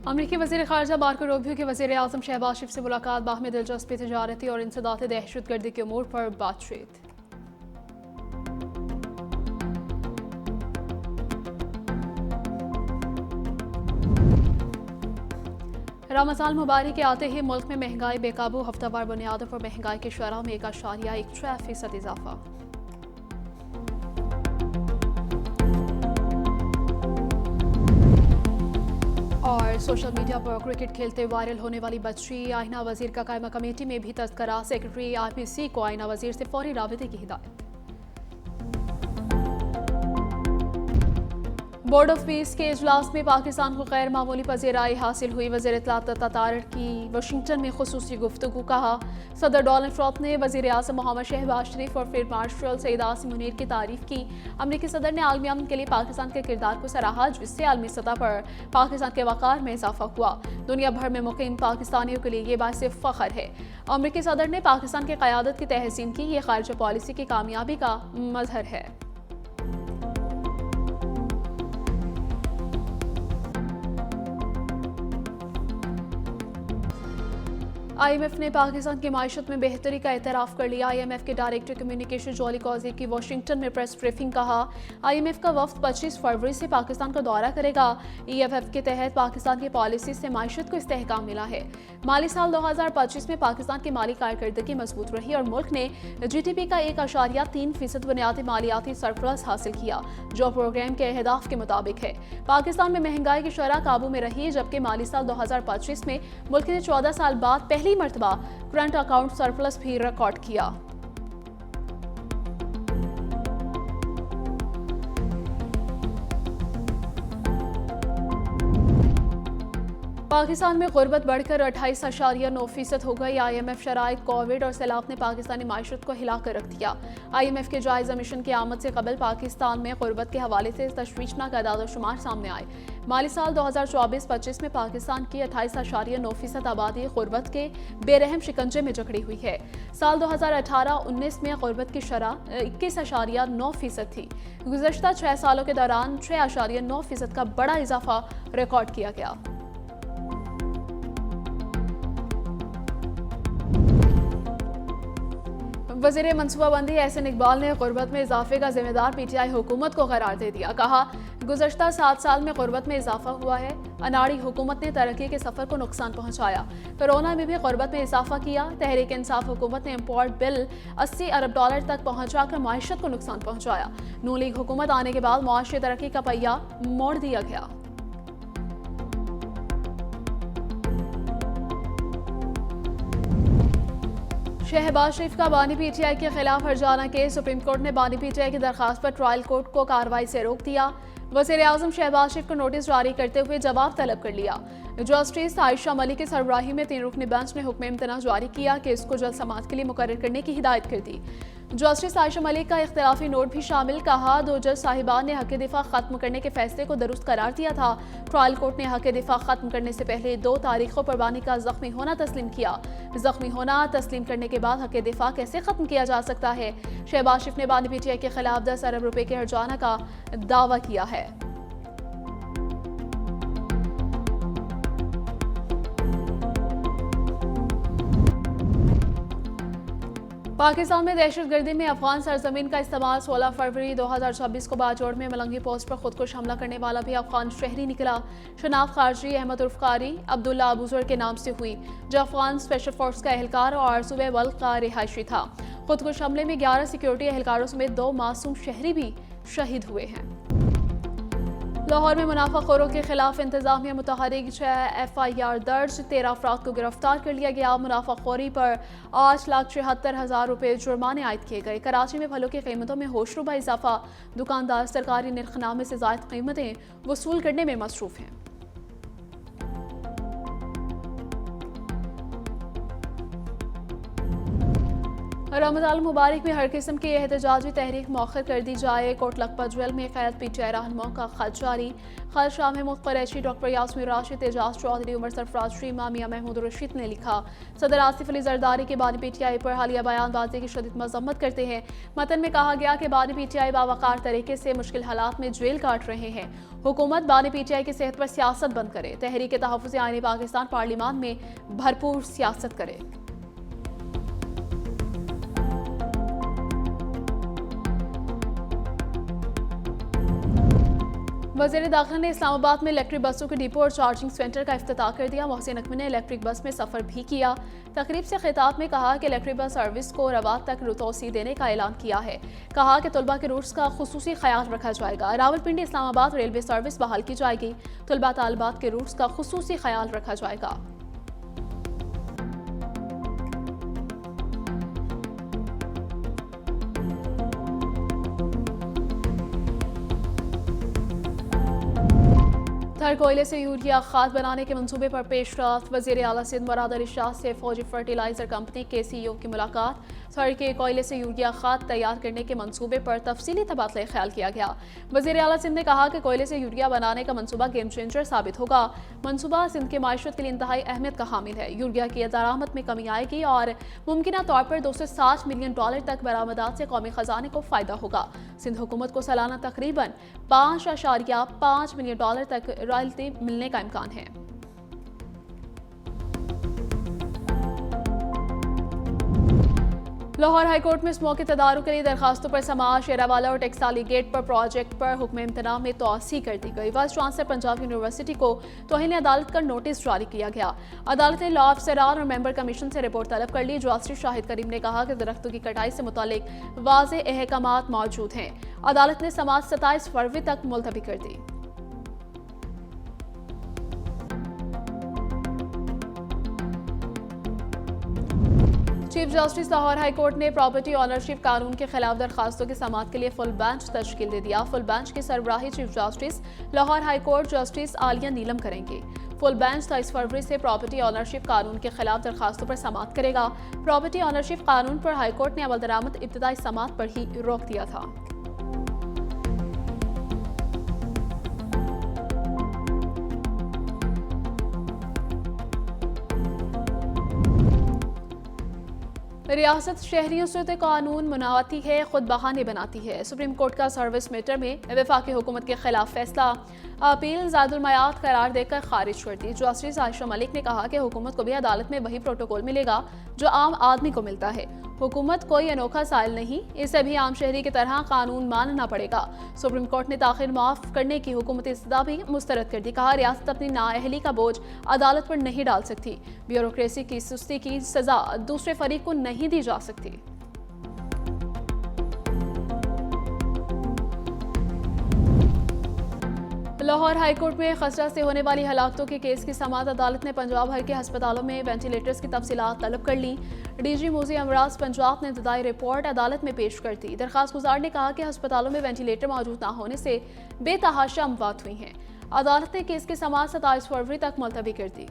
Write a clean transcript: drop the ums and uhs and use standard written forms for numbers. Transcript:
अमरीकी वज़ीर ख़ारजा Marco Rubio की वज़ीर आज़म शहबाज शरीफ से मुलाकात, बाहमी दिलचस्पी, तिजारती और इंसदाद दहशतगर्दी के अमूर पर बातचीत। रमज़ान मुबारक के आते ही मुल्क में महंगाई बेकाबू, हफ्तावार बुनियादों पर महंगाई की शरह में 1.16% इजाफा। और सोशल मीडिया पर क्रिकेट खेलते वायरल होने वाली बच्ची आइना वजीर का कायमा कमेटी में भी तस्करा, सेक्रेटरी आईपीसी को आइना वजीर से फौरी राबते की हिदायत। बोर्ड ऑफ पीस के इजलास में पाकिस्तान को गैर मामूली पज़ीराई हासिल हुई, वज़ीर इत्तलात तारड़ की वाशिंगटन में खुसूसी गुफ्तगू। कहा, सदर डोनाल्ड ट्रंप ने वज़ीर आज़म मोहम्मद शहबाज शरीफ और फील्ड मार्शल सईद आसिम मुनीर की तारीफ की। अमरीकी सदर ने आलमी अमन के लिए पाकिस्तान के किरदार को सराहा, जिससे आलमी सतह पर पाकिस्तान के वक़ार में इजाफा हुआ। दुनिया भर में मुकीम पाकिस्तानियों के लिए ये बाइस फ़ख्र है। अमरीकी सदर ने पाकिस्तान की क़यादत की तहसीन की, ये खारजा पॉलिसी की कामयाबी का मज़हर है। IMF ने पाकिस्तान की मायशत में बेहतरी का एतराफ़ कर लिया। IMF के डायरेक्टर कम्युनिकेशन जॉली कॉजी की वाशिंगटन में प्रेस ब्रीफिंग। कहा, IMF का वफ्द 25 फरवरी से पाकिस्तान का दौरा करेगा। EFF के तहत पाकिस्तान की पॉलिसी से मायशत को इस्तेहकाम मिला है। माली साल 2025 में पाकिस्तान की माली कारकर्दगी मजबूत रही और मुल्क ने GDP का 1.3% बुनियादी मालियाती सरप्लस हासिल किया, जो प्रोग्राम के अहदाफ के मुताबिक है। पाकिस्तान में महंगाई की शरह काबू में रही, जबकि माली साल 2025 में मुल्क ने 14 साल बाद पहली मर्तबा करंट अकाउंट सरप्लस भी रिकॉर्ड किया। पाकिस्तान में गुर्बत बढ़कर 28.9% हो गई। IMF शराइत, कोविड और सैलाब ने पाकिस्तानी मायशत को हिलाकर रख दिया। IMF के जायजा मिशन की आमद से कबल पाकिस्तान में गुर्बत के हवाले से तशवीशनाक अदाद-ओ-शुमार सामने आए। माली साल 2024-25 में पाकिस्तान की 28.9% आबादी गुर्बत के बेरहम शिकंजे में जकड़ी हुई है। साल 2018-19 में गुर्बत की शरह 21.9% थी। गुज़श्ता 6 सालों के दौरान 6.9% का बड़ा इजाफा रिकॉर्ड किया गया। वज़ीर मनसूबाबंदी एहसन इकबाल ने गुर्बत में इजाफे का जिम्मेदार PTI हुकूमत को करार दे दिया। कहा, गुज़श्ता 7 साल में गुर्बत में इजाफा हुआ है। अनाड़ी हुकूमत ने तरक्की के सफ़र को नुकसान पहुंचाया। कोरोना में भी गुर्बत में इजाफा किया। तहरीक इंसाफ हुकूमत ने इम्पोर्ट बिल $80 अरब तक पहुंचाकर मायशत को नुकसान पहुंचाया। नून लीग हुकूमत आने के बाद मुआशी तरक्की का पहिया मोड़ दिया गया। शहबाज शरीफ का बानी PTI के खिलाफ हर्जाना केस, सुप्रीम कोर्ट ने बानी PTI की दरखास्त पर ट्रायल कोर्ट को कार्रवाई से रोक दिया। वज़ीर आज़म शहबाज शरीफ को नोटिस जारी करते हुए जवाब तलब कर लिया। जस्टिस आयशा मलिक की सरबराही में 3 रुकनी बेंच ने हुक्म इम्तना जारी किया कि इसको जल्द समाअत के लिए मुकर्रर करने की हिदायत कर दी। जस्टिस आयशा मलिक का इख्तिलाफी नोट भी शामिल। कहा, 2 जज साहिबान ने हक दिफा खत्म करने के फैसले को दुरुस्त करार दिया था। ट्रायल कोर्ट ने हक दिफा खत्म करने से पहले 2 तारीखों पर बानी का जख्मी होना तस्लीम किया। जख्मी होना तस्लीम करने के बाद हक दिफा कैसे खत्म किया जा सकता है? शहबाज शरीफ ने बानी PTI के खिलाफ 10 अरब रुपए के हर्जाना का दावा किया है। पाकिस्तान में दहशतगर्दी में अफगान सरजमीन का इस्तेमाल 16 फरवरी 2026 को बाजोड़ में मलंगी पोस्ट पर खुदकुश हमला करने वाला भी अफगान शहरी निकला। शनाख्त खारजी अहमद उर्फ कारी अब्दुल्ला अबूजर के नाम से हुई, जो अफगान स्पेशल फोर्स का एहलकार और सूबे बल्ख का रिहायशी था। खुदकुश हमले में 11 सिक्योरिटी एहलकारों समेत 2 मासूम शहरी भी शहीद हुए हैं। लाहौर में मुनाफाखोरों के खिलाफ इंतजामिया मुतहरिक, 6 FIR दर्ज, 13 अफराद को गिरफ्तार कर लिया गया। मुनाफाखोरी पर 8,76,000 रुपये जुर्माने आयद किए गए। कराची में फलों की कीमतों में होशरुबा इजाफा, दुकानदार सरकारी निर्खनामे से ज़ायद कीमतें वसूल करने में मसरूफ हैं। रमज़ान मुबारक में हर किस्म की एहतजाजी तहरीक मौखर कर दी जाए। कोट लखपत ज्वेल में कैद PTI रहनुमाओं का खत जारी। खत शाह महमूद कुरैशी, डॉक्टर यास्मीन राशिद, एजाज चौधरी, उमर सरफराज शीमा, मियां महमूद रशीद ने लिखा। सदर आसिफ अली जरदारी के बानी PTI पर हालिया बयानबाजी की शदीद मजम्मत करते हैं। मतन में कहा गया कि बानी PTI बावकार तरीके से मुश्किल हालात में जेल काट रहे हैं। हुकूमत बानी PTI की सेहत पर सियासत बंद करे। तहरीक तहफ़्फ़ुज़ आईन पाकिस्तान पार्लियामान में भरपूर सियासत करे। वज़ीर दाखिला ने इस्लामाबाद में इलेक्ट्रिक बसों के डिपो और चार्जिंग सेंटर का इफ्तिताह कर दिया। मोहसिन नकवी ने इलेक्ट्रिक बस में सफ़र भी किया। तकरीब से खिताब में कहा कि इलेक्ट्रिक बस सर्विस को रवात तक तोसी देने का ऐलान किया है। कहा कि तलबा के रूट्स का खुसूसी ख्याल रखा जाएगा। रावलपिंडी इस्लामाबाद रेलवे सर्विस बहाल की जाएगी। तलबा तालिबात के रूट्स का खुसूसी ख्याल रखा जाएगा। थर कोयले से यूरिया खाद बनाने के मंसूबे पर पेशरफ्त। वज़ीर आला सिंध मुराद अली शाह से फौजी फर्टिलाइजर कंपनी के CEO की मुलाकात। थर के कोयले से यूरिया खाद तैयार करने के मंसूबे पर तफसीली तबादला ख्याल किया गया। वज़ीर आला सिंध ने कहा कि कोयले से यूरिया बनाने का मंसूबा गेम चेंजर साबित होगा। मंसूबा सिंध के माशरत के लिए इंतहाई अहमियत का हामिल है। यूरिया की दरामद में कमी आएगी और मुमकिन तौर पर $260 मिलियन तक बरामदात से कौमी खजाने को फायदा होगा। सिंध हुकूमत को सालाना तकरीबन $5.5 मिलियन तक रॉयल्टी मिलने का इम्कान है। लाहौर हाईकोर्ट में स्मोकी तदारुक के लिए दरखास्तों पर समाअत। शेरावाला और टेक्साली गेट पर प्रोजेक्ट पर हुक्म इम्तना में तोसी कर दी गई। वाइस चांसलर पंजाब यूनिवर्सिटी को तौहीन अदालत का नोटिस जारी किया गया। अदालत ने लॉ अफसरान और मेंबर कमीशन से रिपोर्ट तलब कर ली। जस्टिस शाहिद करीम ने कहा कि दरख्तों की कटाई से मुतालिक वाज़ेह अहकामात मौजूद हैं। अदालत ने समाअत 27 फरवरी तक मुलतवी कर दी। Chief justice Lahore high court ने प्रॉपर्टी ऑनरशिप कानून के खिलाफ दरखास्तों की समाअत के लिए फुल बेंच तश्कील दे दिया। फुल बेंच की सरबराही chief justice Lahore high court justice Aliya Neelam करेंगे। फुल बेंच 23 फरवरी से प्रॉपर्टी ऑनरशिप कानून के खिलाफ दरखास्तों पर समाअत करेगा। प्रॉपर्टी ऑनरशिप कानून पर हाई कोर्ट ने अमल दरामद इब्तिदाई समाअत पर ही रोक दिया था। रियासत शहरियों से तो कानून मनाती है, खुद बहाने बनाती है। सुप्रीम कोर्ट का सर्विस मैटर में वफाकी हुकूमत के खिलाफ फैसला अपील ज़ायदुल मयाद करार देकर खारिज कर दी। जस्टिस आयशा मलिक ने कहा कि हुकूमत को भी अदालत में वही प्रोटोकॉल मिलेगा जो आम आदमी को मिलता है। हुकूमत कोई अनोखा साइल नहीं, इसे भी आम शहरी की तरह कानून मानना पड़ेगा। सुप्रीम कोर्ट ने ताखिर माफ करने की हुकूमती इस्तदा भी मुस्तरद कर दी। कहा रियासत अपनी नाअहली का बोझ अदालत पर नहीं डाल सकती। ब्यूरोक्रेसी की सुस्ती की सजा दूसरे फरीक को नहीं दी जा सकती। लाहौर हाईकोर्ट में खसरा से होने वाली हलाकतों के केस की समाअत। अदालत ने पंजाब भर के अस्पतालों में वेंटिलेटर्स की तफसीलात तलब कर ली। DG मोज़ी अमराज पंजाब ने इब्तदाई रिपोर्ट अदालत में पेश कर दी। दरखास्त गुजार ने कहा कि अस्पतालों में वेंटिलेटर मौजूद न होने से बेतहाशा अमवात हुई हैं। अदालत ने केस की समाअत 27 फरवरी तक मुलतवी कर दी।